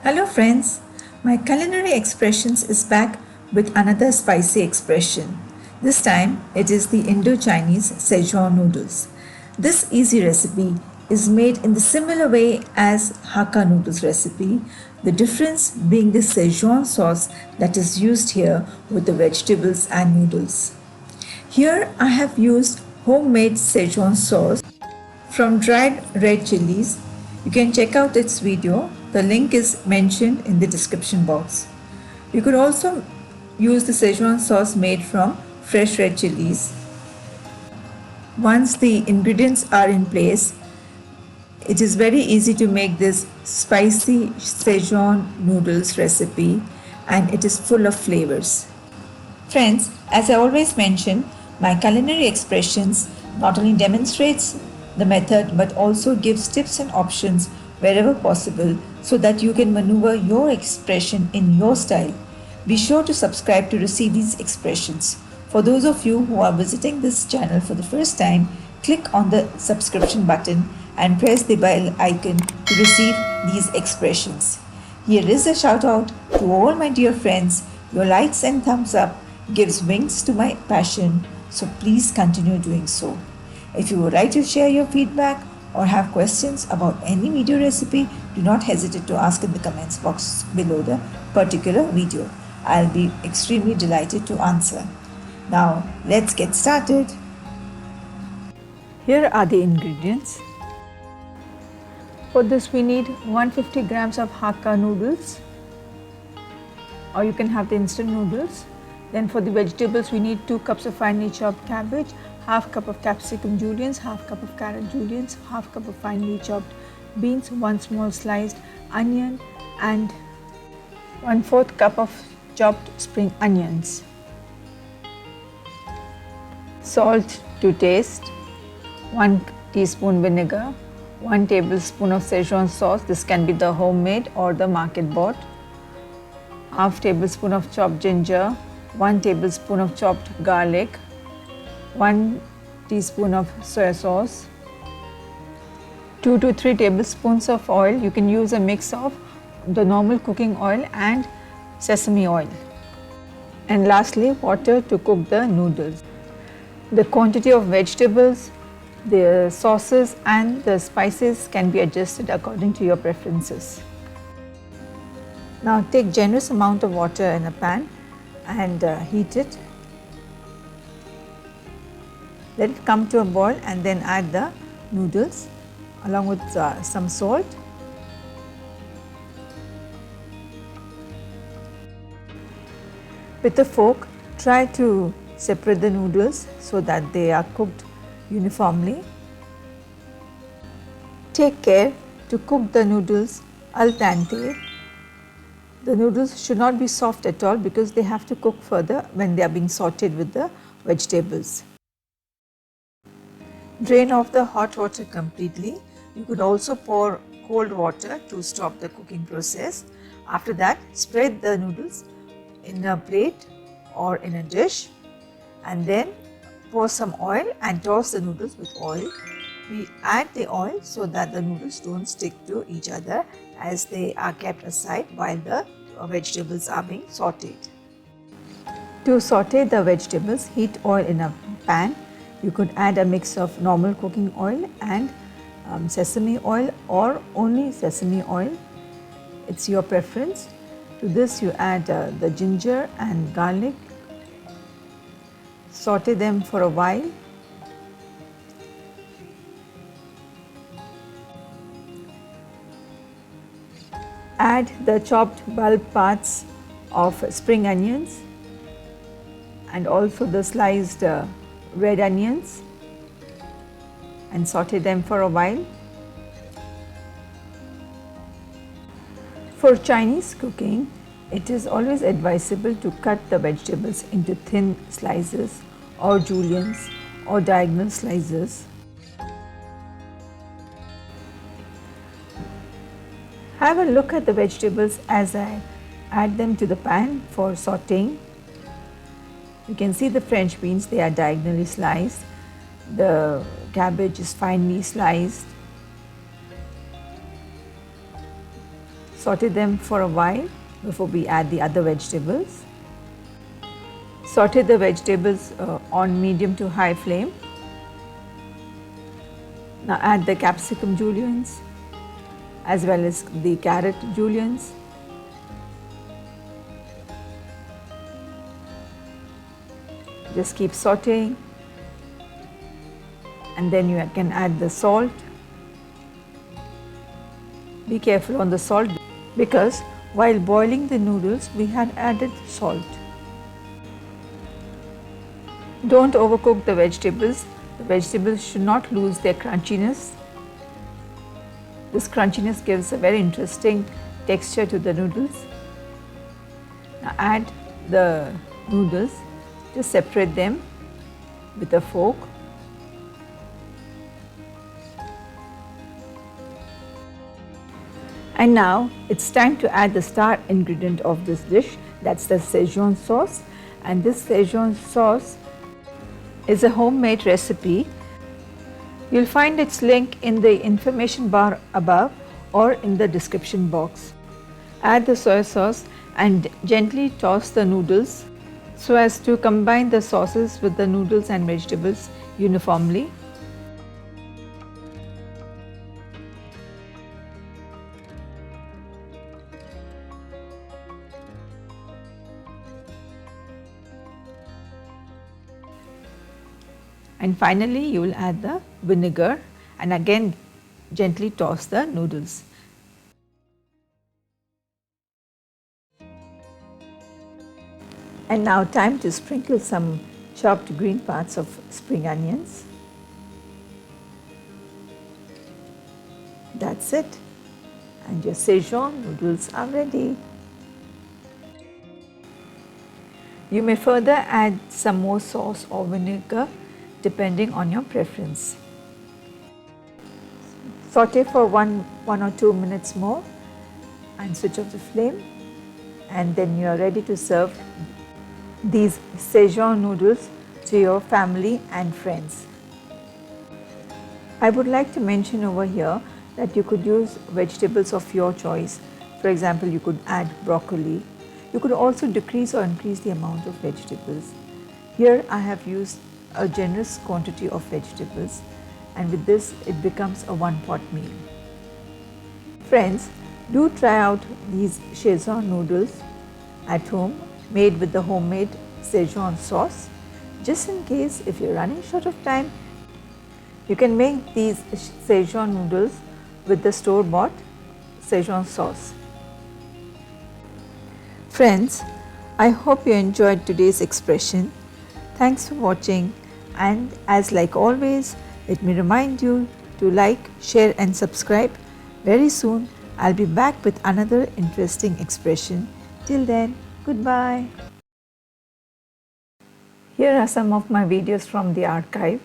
Hello friends, my Culinary Expressions is back with another spicy expression. This time it is the Indo Chinese Schezwan Noodles. This easy recipe is made in the similar way as Hakka Noodles recipe, the difference being the Schezwan sauce that is used here with the vegetables and noodles. Here I have used homemade Schezwan sauce from dried red chillies. You can check out its video. The link is mentioned in the description box. You could also use the Schezwan sauce made from fresh red chillies. Once the ingredients are in place, it is very easy to make this spicy Schezwan noodles recipe, and it is full of flavors. Friends, as I always mention, my culinary expressions not only demonstrates the method but also gives tips and options wherever possible so that you can maneuver your expression in your style. Be sure to subscribe to receive these expressions. For those of you who are visiting this channel for the first time, click on the subscription button and press the bell icon to receive these expressions. Here is a shout out to all my dear friends. Your likes and thumbs up gives wings to my passion, so please continue doing so. If you would like to share your feedback or have questions about any video recipe, do not hesitate to ask in the comments box below the particular video. I'll be extremely delighted to answer. Now, let's get started. Here are the ingredients. For this we need 150 grams of Hakka noodles, or you can have the instant noodles. Then for the vegetables we need 2 cups of finely chopped cabbage, half cup of capsicum juliennes, half cup of carrot juliennes, half cup of finely chopped beans, 1 small sliced onion and 1/4 cup of chopped spring onions. Salt to taste, 1 teaspoon vinegar, 1 tablespoon of Schezwan sauce, this can be the homemade or the market bought, half tablespoon of chopped ginger, 1 tablespoon of chopped garlic, 1 teaspoon of soy sauce, 2 to 3 tablespoons of oil. You can use a mix of the normal cooking oil and sesame oil. And lastly, water to cook the noodles. The quantity of vegetables, the sauces and the spices can be adjusted according to your preferences. Now take generous amount of water in a pan and heat it. Let it come to a boil and then add the noodles along with some salt. With a fork, try to separate the noodles so that they are cooked uniformly. Take care to cook the noodles al dente. The noodles should not be soft at all because they have to cook further when they are being sauteed with the vegetables. Drain off the hot water completely. You could also pour cold water to stop the cooking process. After that, spread the noodles in a plate or in a dish and then pour some oil and toss the noodles with oil. We add the oil so that the noodles don't stick to each other as they are kept aside while the vegetables are being sauteed. To saute the vegetables, heat oil in a pan. You could add a mix of normal cooking oil and sesame oil or only sesame oil. It's your preference. To this you add the ginger and garlic. Saute them for a while. Add the chopped bulb parts of spring onions and also the sliced red onions and saute them for a while. For Chinese cooking, it is always advisable to cut the vegetables into thin slices or juliennes or diagonal slices. Have a look at the vegetables as I add them to the pan for sauteing. You can see the French beans, they are diagonally sliced. The cabbage is finely sliced. Saute them for a while before we add the other vegetables. Saute the vegetables on medium to high flame. Now add the capsicum juliennes as well as the carrot juliennes. Just keep sauteing, and then you can add the salt. Be careful on the salt because while boiling the noodles we had added salt. Don't overcook the vegetables. The vegetables should not lose their crunchiness. This crunchiness gives a very interesting texture to the noodles. Now add the noodles. Just separate them with a fork. And now it's time to add the star ingredient of this dish, that's the Schezwan sauce. And this Schezwan sauce is a homemade recipe. You'll find its link in the information bar above or in the description box. Add the soy sauce and gently toss the noodles so as to combine the sauces with the noodles and vegetables uniformly. And finally you will add the vinegar and again gently toss the noodles. And now time to sprinkle some chopped green parts of spring onions. That's it, and your Schezwan noodles are ready. You may further add some more sauce or vinegar depending on your preference. Saute for one or 2 minutes more and switch off the flame, and then you are ready to serve these Schezwan noodles to your family and friends. I would like to mention over here that you could use vegetables of your choice. For example, you could add broccoli. You could also decrease or increase the amount of vegetables. Here I have used a generous quantity of vegetables, and with this it becomes a one-pot meal. Friends, do try out these Schezwan noodles at home made with the homemade Schezwan sauce. Just in case if you're running short of time, you can make these Schezwan noodles with the store-bought Schezwan sauce. Friends, I hope you enjoyed today's expression. Thanks for watching, and as like always, let me remind you to like, share and subscribe. Very soon I'll be back with another interesting expression. Till then, goodbye. Here are some of my videos from the archive.